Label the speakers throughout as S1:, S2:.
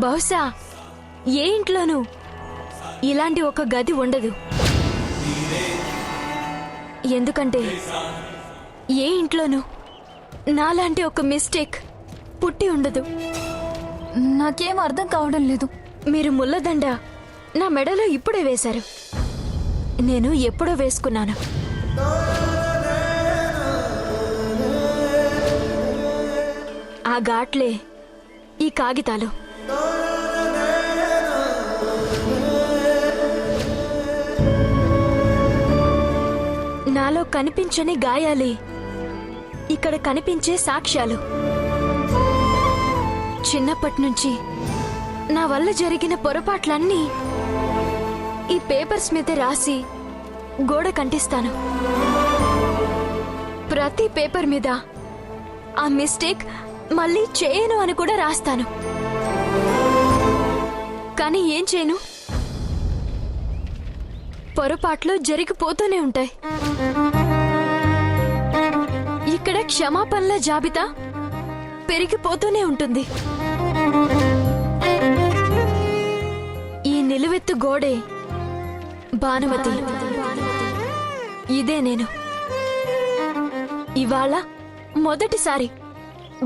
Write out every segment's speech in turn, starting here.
S1: బహుశా ఏ ఇంట్లోనూ ఇలాంటి ఒక గది ఉండదు. ఎందుకంటే ఏ ఇంట్లోనూ నాలాంటి ఒక మిస్టేక్ పుట్టి ఉండదు.
S2: నాకేం అర్థం కావడం లేదు.
S1: మీరు ముళ్ళదండ నా మెడలో ఇప్పుడే వేశారు. నేను ఎప్పుడో వేసుకున్నాను. ఆ ఘాట్లే ఈ కాగితాలు. నాలో కనిపించని గాయాలే ఇక్కడ కనిపించే సాక్ష్యాలు. చిన్నప్పటి నుంచి నా వల్ల జరిగిన పొరపాట్లన్నీ ఈ పేపర్స్ మీద రాసి గోడ కంటిస్తాను. ప్రతి పేపర్ మీద ఆ మిస్టేక్ మళ్ళీ చేయను అని కూడా రాస్తాను. కానీ ఏం చేయను, పొరపాట్లు జరిగిపోతూనే ఉంటాయి. ఇక్కడ క్షమాపణల జాబితా పెరిగిపోతూనే ఉంటుంది. ఈ నిలువెత్తు గోడే భానుమతి. ఇదే నేను. ఇవాళ మొదటిసారి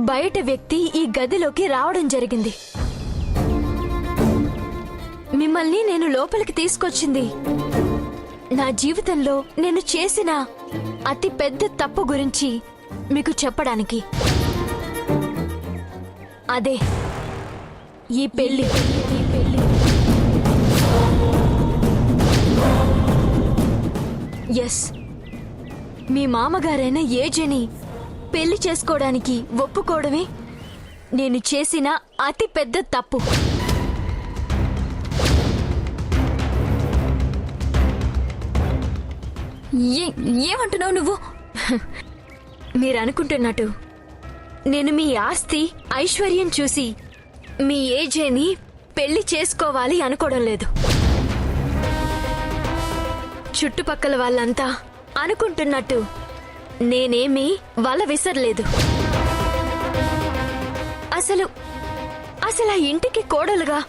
S1: బయట వ్యక్తి ఈ గదిలోకి రావడం జరిగింది. మిమ్మల్ని నేను లోపలికి తీసుకొచ్చింది నా జీవితంలో నేను చేసిన అతి పెద్ద తప్పు గురించి మీకు చెప్పడానికి. అదే ఈ పెళ్లి. ఎస్, మీ మామగారైన ఏజేని పెళ్లి చేసుకోవడానికి ఒప్పుకోవడమే నేను చేసిన అతి పెద్ద తప్పు.
S2: ఏమంటున్నావు నువ్వు?
S1: మీరు అనుకుంటున్నట్టు నేను మీ ఆస్తి ఐశ్వర్యం చూసి మీ ఏజేని పెళ్లి చేసుకోవాలి అనుకోవడం లేదు. చుట్టుపక్కల వాళ్ళంతా అనుకుంటున్నట్టు నేనేమీ వల విసరలేదు. అసలు ఆ ఇంటికి కోడలుగా,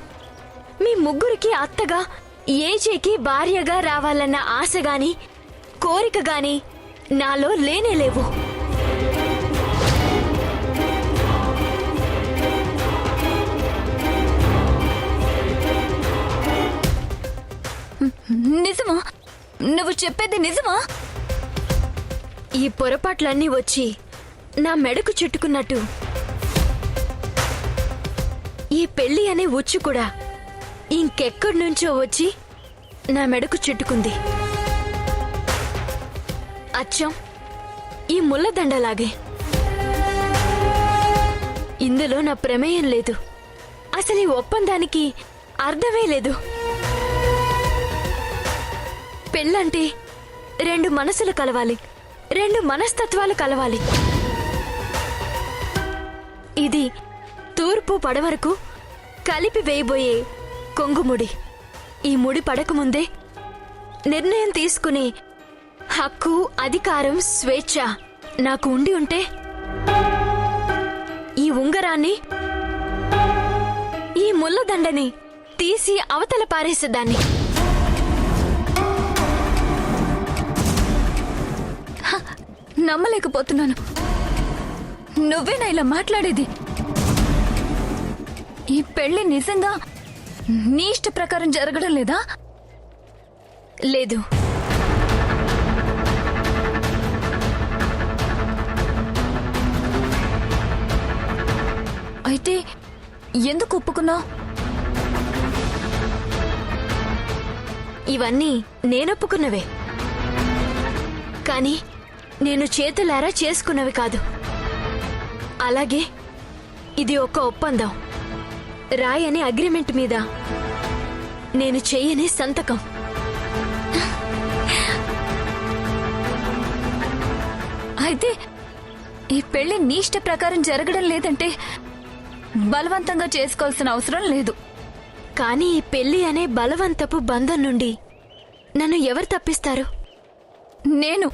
S1: మీ ముగ్గురికి అత్తగా, ఏజేకి భార్యగా రావాలన్న ఆశ గాని కోరిక గాని నాలో లేనేలేవు.
S2: నిజమా? నువ్వు చెప్పేది నిజమా?
S1: ఈ పొరపాట్లన్నీ వచ్చి నా మెడకు చుట్టుకున్నట్టు ఈ పెళ్లి అనే ఉచ్చు కూడా ఇంకెక్కడి నుంచో వచ్చి నా మెడకు చుట్టుకుంది. అచ్చం ఈ ముళ్ళదండలాగే. ఇందులో నా ప్రమేయం లేదు. అసలు ఈ ఒప్పందానికి అర్థమే లేదు. పెళ్ళంటే రెండు మనసులు కలవాలి, రెండు మనస్తత్వాలు కలవాలి. ఇది తూర్పు పడవరకు కలిపి వేయబోయే కొంగుముడి. ఈ ముడి పడకముందే నిర్ణయం తీసుకునే హక్కు, అధికారం, స్వేచ్ఛ నాకు ఉండి ఉంటే ఈ ఉంగరాన్ని, ఈ ముళ్ళదండని తీసి అవతల పారేసేదాన్ని.
S2: నమ్మలేకపోతున్నాను. నువ్వేనా ఇలా మాట్లాడేది? ఈ పెళ్లి నిజంగా నీ ఇష్ట ప్రకారం జరగడం లేదా?
S1: లేదు.
S2: అయితే ఎందుకు ఒప్పుకున్నావు?
S1: ఇవన్నీ నేనొప్పుకున్నవే, కానీ నేను చేతులారా చేసుకున్నవి కాదు. అలాగే ఇది ఒక ఒప్పందం, రాయని అగ్రిమెంట్ మీద నేను చెయ్యని సంతకం.
S2: అయితే ఈ పెళ్లి నీ ఇష్ట ప్రకారం జరగడం లేదంటే బలవంతంగా చేసుకోవాల్సిన అవసరం లేదు.
S1: కానీ ఈ పెళ్లి అనే బలవంతపు బంధం నుండి నన్ను ఎవరు తప్పిస్తారు?
S2: నేను.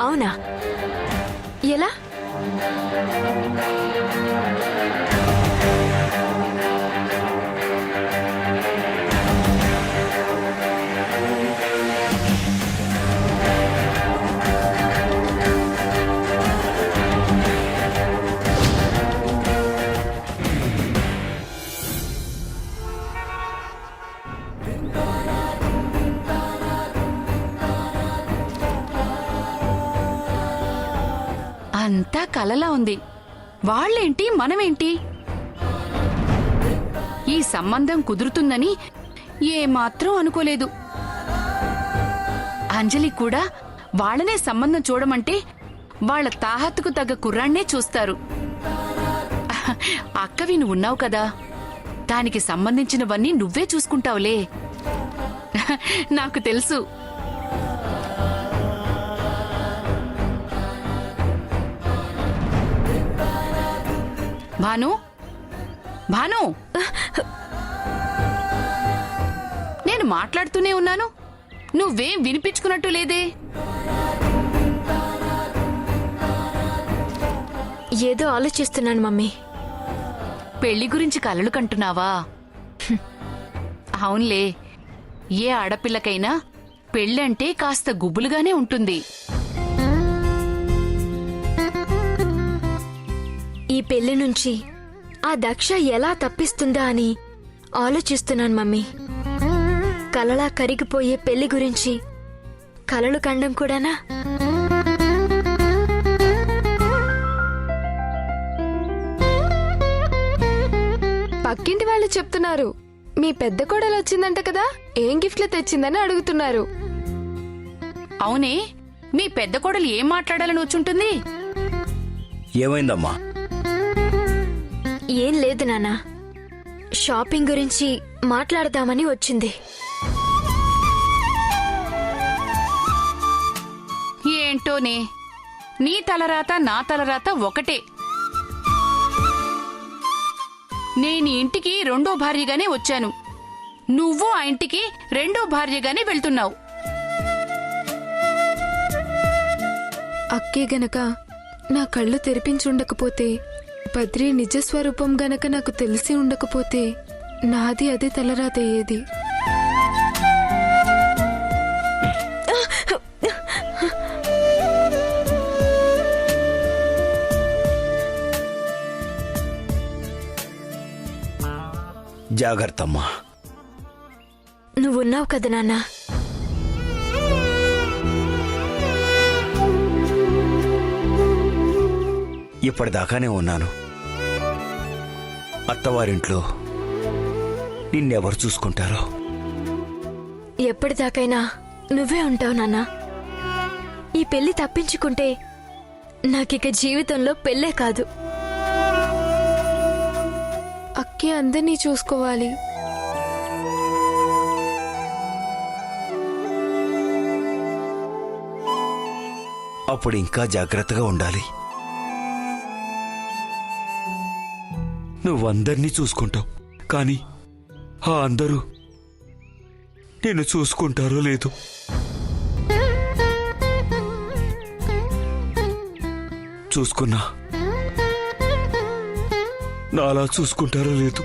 S1: అవునా? ఎలా?
S3: కలలా ఉంది. వాళ్ళేంటి మనమేంటి? ఈ సంబంధం కుదురుతుందని ఏమాత్రం అనుకోలేదు. అంజలి కూడా వాళ్ళనే సంబంధం చూడమంటే వాళ్ళ తాహత్తుకు తగ్గ కుర్రాన్నే చూస్తారు. అక్కవి నువ్వు ఉన్నావు కదా, దానికి సంబంధించినవన్నీ నువ్వే చూసుకుంటావులే. నాకు తెలుసు. భాను, భాను, నేను మాట్లాడుతూనే ఉన్నాను, నువ్వేం వినిపించుకున్నట్టు లేదే.
S1: ఏదో ఆలోచిస్తున్నాను మమ్మీ.
S3: పెళ్లి గురించి కలలు కంటున్నావా? అవునులే, ఏ ఆడపిల్లకైనా పెళ్ళంటే కాస్త గుబులుగానే ఉంటుంది.
S1: ఈ పెళ్లి నుంచి ఆ దక్ష ఎలా తప్పిస్తుందా అని ఆలోచిస్తున్నాను మమ్మీ. కలలా కరిగిపోయే పెళ్లి గురించి కలలు కండం కూడానా?
S4: పక్కింటి వాళ్ళు చెప్తున్నారు మీ పెద్ద కోడలు వచ్చిందంట కదా, ఏం గిఫ్ట్లు తెచ్చిందని అడుగుతున్నారు.
S3: అవునే, మీ పెద్ద కోడలు ఏం మాట్లాడాలని వచ్చుంటుంది?
S5: ఏమైందమ్మా?
S1: ఏం లేదు నాన్న, షాపింగ్ గురించి మాట్లాడదామని వచ్చింది.
S3: ఏంటోనే, నీ తలరాత నా తలరాత ఒకటే. నేను ఇంటికి రెండో భార్యగానే వచ్చాను, నువ్వు ఆ ఇంటికి రెండో భార్యగానే వెళ్తున్నావు.
S4: అక్కే గనక నా కళ్ళు తెరిపించుండకపోతే, బద్రీ నిజస్వరూపం గనక నాకు తెలిసి ఉండకపోతే నాది అదే తలరాత అయ్యేది.
S5: జాగ్రత్తమ్మా.
S1: నువ్వున్నావు కదా నాన్న.
S5: ఇప్పటిదాకానే ఉన్నాను. అత్తవారింట్లో నిన్నెవరు చూసుకుంటారో?
S1: ఎప్పటిదాకైనా నువ్వే ఉంటావు నాన్న. ఈ పెళ్లి తప్పించుకుంటే నాకిక జీవితంలో పెళ్ళే కాదు.
S4: అక్కే అందరినీ చూసుకోవాలి.
S5: అప్పుడు ఇంకా జాగ్రత్తగా ఉండాలి. నువ్వందర్నీ చూసుకుంటావు, కానీ ఆ అందరూ నేను చూసుకుంటారో లేదో? చూసుకున్నా నాలా చూసుకుంటారో లేదు?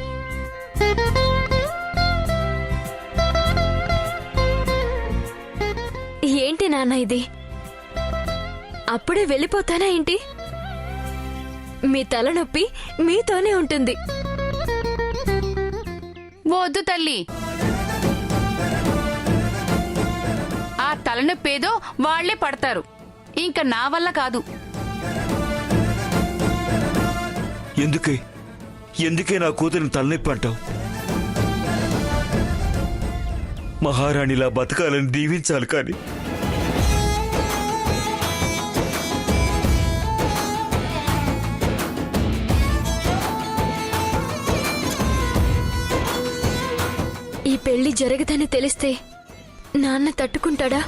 S1: ఏంటి నాన్న ఇది? అప్పుడే వెళ్ళిపోతానా ఏంటి? మీ తలనొప్పి మీతోనే ఉంటుంది.
S3: వద్దు తల్లి, ఆ తలనొప్పేదో వాళ్లే పడతారు, ఇంకా నా వల్ల కాదు.
S5: ఎందుకే నా కూతురిని తలనొప్పి అంటావు? మహారాణిలా బతకాలని దీవించాలి, కానీ
S1: ఈ పెళ్లి జరగదని తెలిస్తే నాన్న తట్టుకుంటాడా?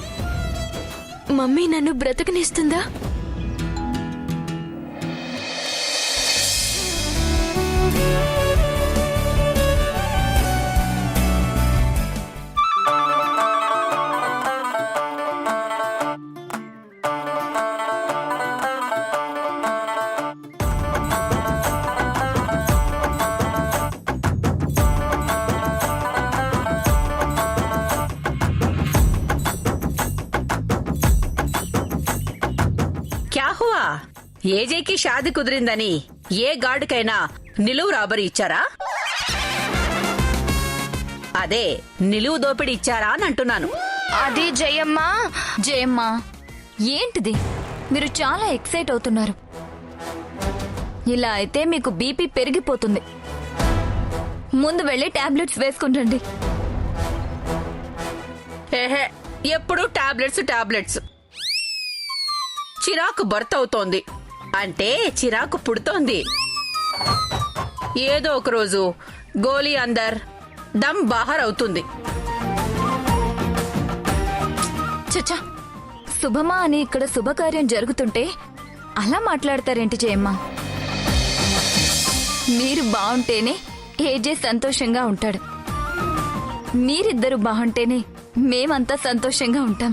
S1: మమ్మీ నన్ను బ్రతకనిస్తుందా?
S6: ఏజేకి షాది కుదిరిందని ఏ గార్డుకైనా నిలువు రాబరీ ఇచ్చారా? అదే నిలువు దోపిడీ ఇచ్చారా అని అంటున్నాను.
S2: అదే జయమ్మా. ఏంటిది, మీరు చాలా ఎక్సైట్ అవుతున్నారు. ఇలా అయితే మీకు బీపీ పెరిగిపోతుంది. ముందు వెళ్ళి టాబ్లెట్స్ వేసుకుంటండి.
S6: ఏహే, ఎప్పుడు టాబ్లెట్స్. చిరాకు భర్త అవుతోంది అంటే చిరాకు పుడుతోంది. ఏదో ఒక రోజు గోలీ అందర్ దమ్ బాహర్ అవుతుంది.
S2: చచ్చా, శుభమా అని ఇక్కడ శుభకార్యం జరుగుతుంటే అలా మాట్లాడతారేంటి జయమ్మ? మీరు బాగుంటేనే ఏజే సంతోషంగా ఉంటాడు. మీరిద్దరు బాగుంటేనే మేమంతా సంతోషంగా ఉంటాం.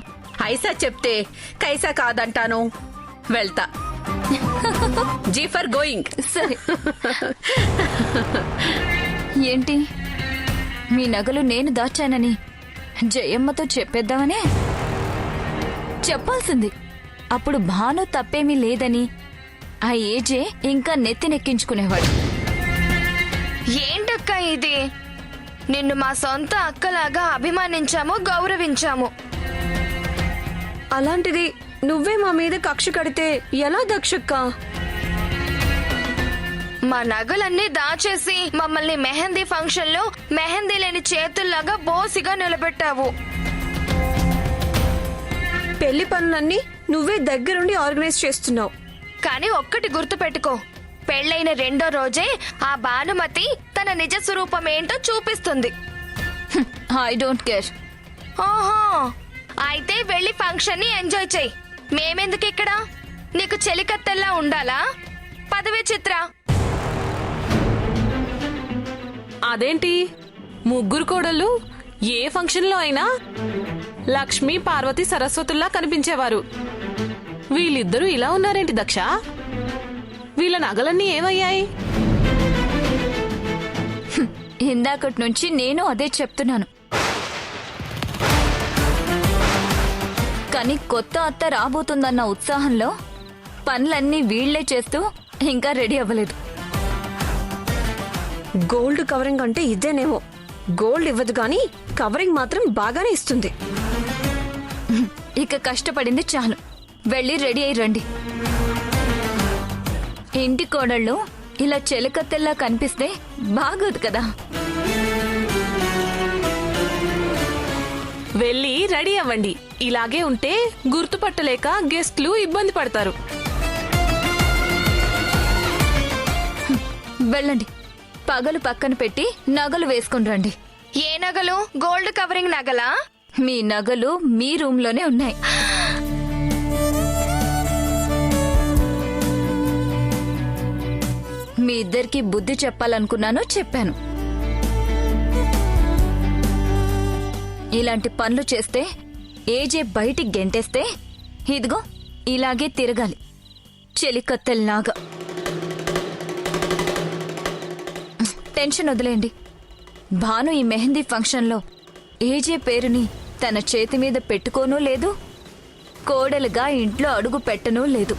S6: ఐసా చెప్తే కైసా కాదంటాను. వెళ్తా. జీ ఫర్ గోయింగ్.
S2: సరే. ఏంటి, మీ నగలు నేను దాచానని జయమ్మతో చెప్పేద్దామనే? చెప్పాల్సింది. అప్పుడు భాను తప్పేమీ లేదని ఆ ఏజే ఇంకా నెత్తినెక్కించుకునేవాడు.
S1: ఏంటక్క ఇది? నిన్ను మా సొంత అక్కలాగా అభిమానించాము, గౌరవించాము. అలాంటిది నువ్వే మా మీద కక్ష కడితే ఎలా దక్షక్క? మా నగలన్నీ దాచేసి మమ్మల్ని మెహందీ ఫంక్షన్ లో మెహందీ లేని చేతుల్లాగా బోసిగా నిలబెట్టావు. పెళ్లి పనులన్నీ నువ్వే దగ్గరుండి ఆర్గనైజ్ చేస్తున్నావు. కానీ ఒక్కటి గుర్తుపెట్టుకో, పెళ్ళైన రెండో రోజే ఆ భానుమతి తన నిజ స్వరూపం ఏంటో చూపిస్తుంది.
S2: I don't care.
S1: ఓహో, అయితే వెళ్ళి ఫంక్షన్ ని ఎంజాయ్ చెయ్యి. మేమెందుకు ఇక్కడ? నీకు చెలికత్తెల్లా ఉండాలా? పదవి చిత్ర.
S7: అదేంటి, ముగ్గురు కోడళ్ళు ఏ ఫంక్షన్ లో అయినా లక్ష్మి, పార్వతి, సరస్వతుల్లా కనిపించేవారు. వీళ్ళిద్దరూ ఇలా ఉన్నారేంటి దక్ష? వీళ్ళ నగలన్నీ ఏమయ్యాయి?
S2: ఇందాకటి నుంచి నేను అదే చెప్తున్నాను. కానీ కొత్త అత్త రాబోతుందన్న ఉత్సాహంలో పనులన్నీ వీళ్లే చేస్తూ ఇంకా రెడీ అవ్వలేదు.
S1: గోల్డ్ కవరింగ్ అంటే ఇదేనేమో. గోల్డ్ ఇవ్వదు గాని కవరింగ్ మాత్రం బాగానే ఇస్తుంది.
S2: ఇక కష్టపడింది చాలు. వెళ్ళి రెడీ అయి రండి. ఇంటి కోడళ్ళు ఇలా చెలకత్తెల్లా కనిపిస్తే బాగోదు కదా.
S7: వెళ్ళి రెడీ అవ్వండి. ఇలాగే ఉంటే గుర్తుపట్టలేక గెస్ట్లు ఇబ్బంది పడతారు.
S2: వెళ్ళండి. పగలు పక్కన పెట్టి నగలు వేసుకుని రండి.
S1: ఏ నగలు? Gold covering నగలా?
S2: మీ నగలు మీ రూమ్ లోనే ఉన్నాయి. మీ ఇద్దరికి బుద్ధి చెప్పాలనుకున్నాను, చెప్పాను. ఇలాంటి పనులు చేస్తే ఏజే బయటికి గెంటేస్తే ఇదిగో ఇలాగే తిరగాలి, చెలికత్తెల్లాగా. టెన్షన్ వదిలేండి. భాను ఈ మెహందీ ఫంక్షన్లో ఏజే పేరుని తన చేతి మీద పెట్టుకోనూ లేదు, కోడలుగా ఇంట్లో అడుగు పెట్టనూ లేదు.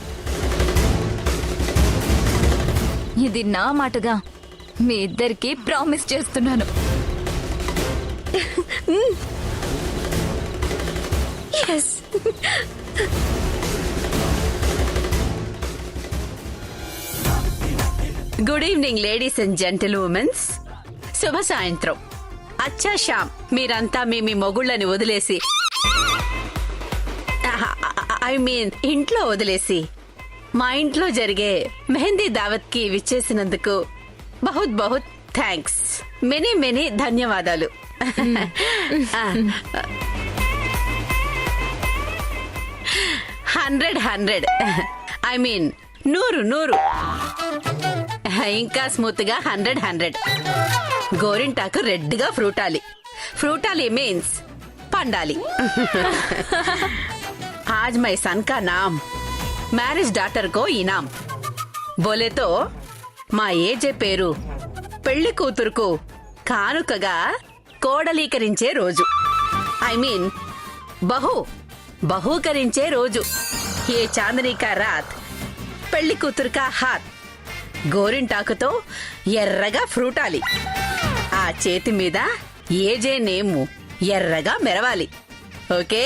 S2: ఇది నా మాటగా మీ ఇద్దరికి ప్రామిస్ చేస్తున్నాను.
S6: Good evening ladies and gentlewomens. శుభ సాయంత్రం. అచ్చా షామ్. మీరంతా మీ మొగుళ్ళని వదిలేసి, ఐ మీన్ ఇంట్లో వదిలేసి మా ఇంట్లో జరిగే మెహందీ దావత్ కి విచ్చేసినందుకు బహుత్ బహుత్ థ్యాంక్స్. మెనీ ధన్యవాదాలు. 100 ఐ మీన్ 100 ఇంకా స్మూత్ గా 100. గోరింటాకు రెడ్ గా ఫ్రూటాలి మీన్స్ పండాలి. आज मैं सन का नाम मैरिज डाटर को इनाम बोले तो మా ఏజే పేరు పెళ్లి కూతురుకు కానుకగా కోడలీకరించే రోజు, ఐ మీన్ బహూకరించే రోజు. ఏ చాందనీ కా రాత్ పెళ్లి కూతురు కా హాత్ గోరింటాకుతో ఎర్రగా ఫ్రూటాలి. ఆ చేతి మీద ఏజే నేము ఎర్రగా మెరవాలి. ఓకే.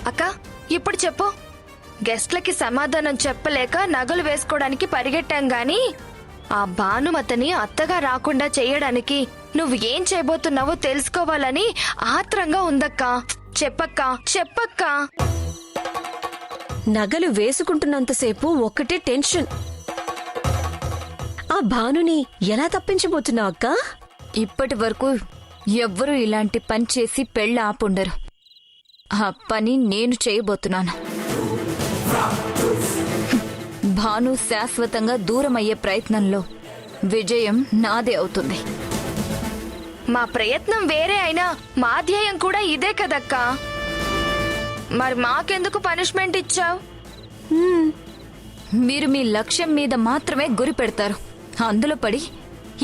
S2: అక్క ఇప్పుడు చెప్పు. గెస్ట్లకి సమాధానం చెప్పలేక నగలు వేసుకోవడానికి పరిగెట్టాం గాని ఆ భానుమతిని అత్తగా రాకుండా చేయడానికి నువ్వు ఏం చేయబోతున్నావో తెలుసుకోవాలని ఆత్రంగా ఉందక్కా. చెప్పక్కా.
S8: నగలు వేసుకుంటున్నంతసేపు ఒక్కటే టెన్షన్. ఆ భానుని ఎలా తప్పించబోతున్నావు అక్కా?
S2: ఇప్పటి వరకు ఎవ్వరూ ఇలాంటి పని చేసి పెళ్ళ ఆపుండరు. ఆ పని నేను చేయబోతున్నాను. భాను శాశ్వతంగా దూరమయ్యే ప్రయత్నంలో విజయం నాదే అవుతుంది. మా ప్రయత్నం వేరే అయినా మా ధ్యేయం కూడా ఇదే కదక్కా. మరి మాకెందుకు పనిష్మెంట్ ఇచ్చావు? మీరు మీ లక్ష్యం మీద మాత్రమే గురి పెడతారు. అందులో పడి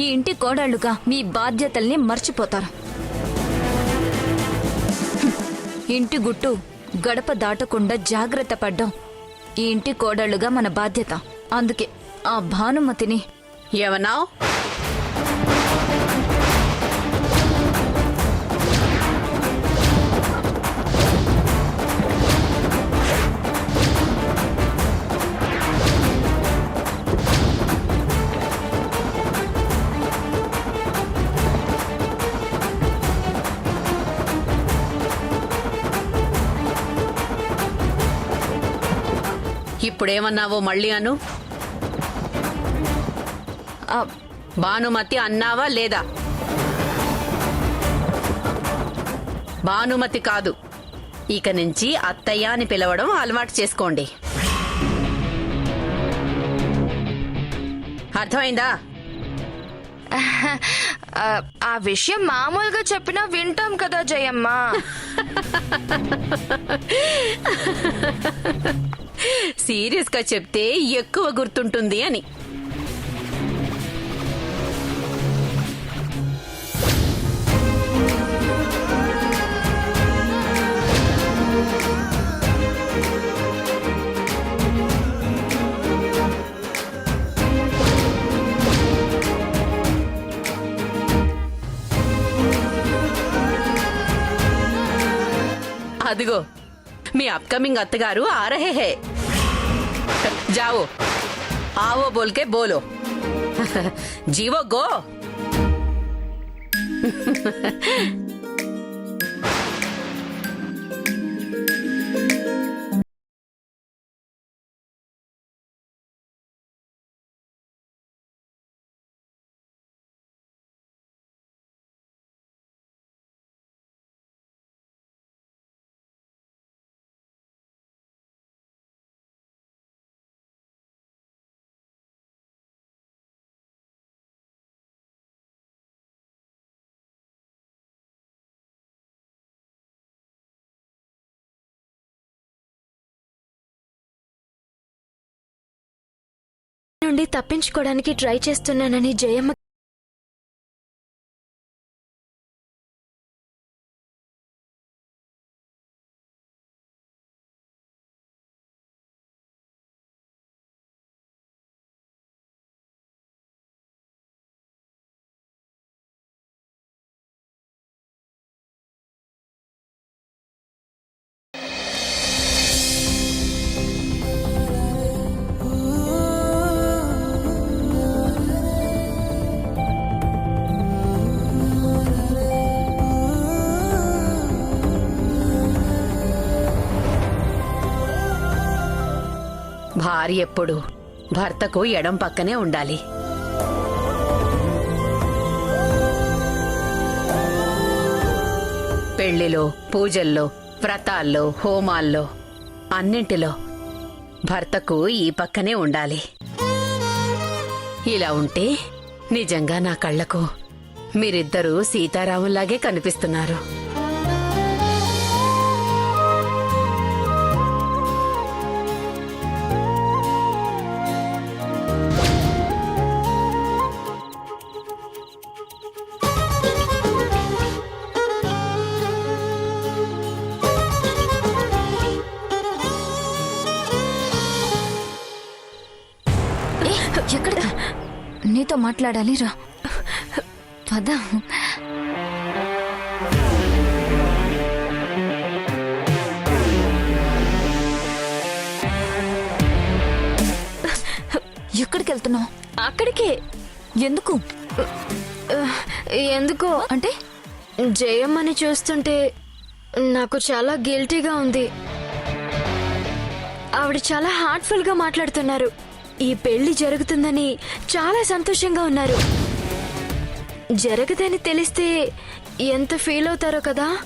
S2: ఈ ఇంటి కోడళ్లుగా మీ బాధ్యతల్ని మర్చిపోతారు. ఇంటి గుట్టు గడప దాటకుండా జాగ్రత్త పడ్డం ఈ ఇంటి కోడళ్లుగా మన బాధ్యత. అందుకే ఆ భానుమతిని
S6: ఏమన్నావ్? ఇప్పుడేమన్నావో మళ్ళీ అను. భానుమతి అన్నావా లేదా? భానుమతి కాదు, ఇక నుంచి అత్తయ్య అని పిలవడం అలవాటు చేసుకోండి. అర్థమైందా?
S2: ఆ విషయం మామూలుగా చెప్పినా వింటాం కదా జయమ్మ.
S6: సీరియస్ గా చెప్తే ఎక్కువ గుర్తుంటుంది అని. అదిగో మీ అప్కమింగ్ అత్తగారు ఆ రహే హే. जाओ, आओ बोल के बोलो. जीवो गो.
S1: నుండి తప్పించుకోవడానికి ట్రై చేస్తున్నానని జయమ్మ
S6: భార్య ఎప్పుడు భర్తకు ఎడం పక్కనే ఉండాలి. పెళ్లిలో, పూజల్లో, వ్రతాల్లో, హోమాల్లో అన్నింటిలో భర్తకు ఈ పక్కనే ఉండాలి. ఇలా ఉంటే నిజంగా నా కళ్ళకు మీరిద్దరూ సీతారాములాగే కనిపిస్తున్నారు.
S2: ఎక్కడ నీతో మాట్లాడాలి రా. పద. ఎక్కడికి వెళ్తున్నావు?
S1: అక్కడికే.
S2: ఎందుకు?
S1: ఎందుకో
S2: అంటే
S1: జయమ్మని చూస్తుంటే నాకు చాలా గిల్టీగా ఉంది. ఆవిడ చాలా హార్ట్ఫుల్ గా మాట్లాడుతున్నారు. ఈ పెళ్లి జరుగుతుందని చాలా సంతోషంగా ఉన్నారు. జరగదని తెలిస్తే ఎంత ఫీల్ అవుతారో కదా.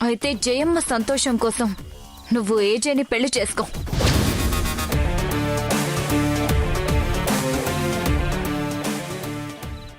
S2: అయితే జయమ్మ సంతోషం కోసం నువ్వు ఏజేని పెళ్లి చేసుకో.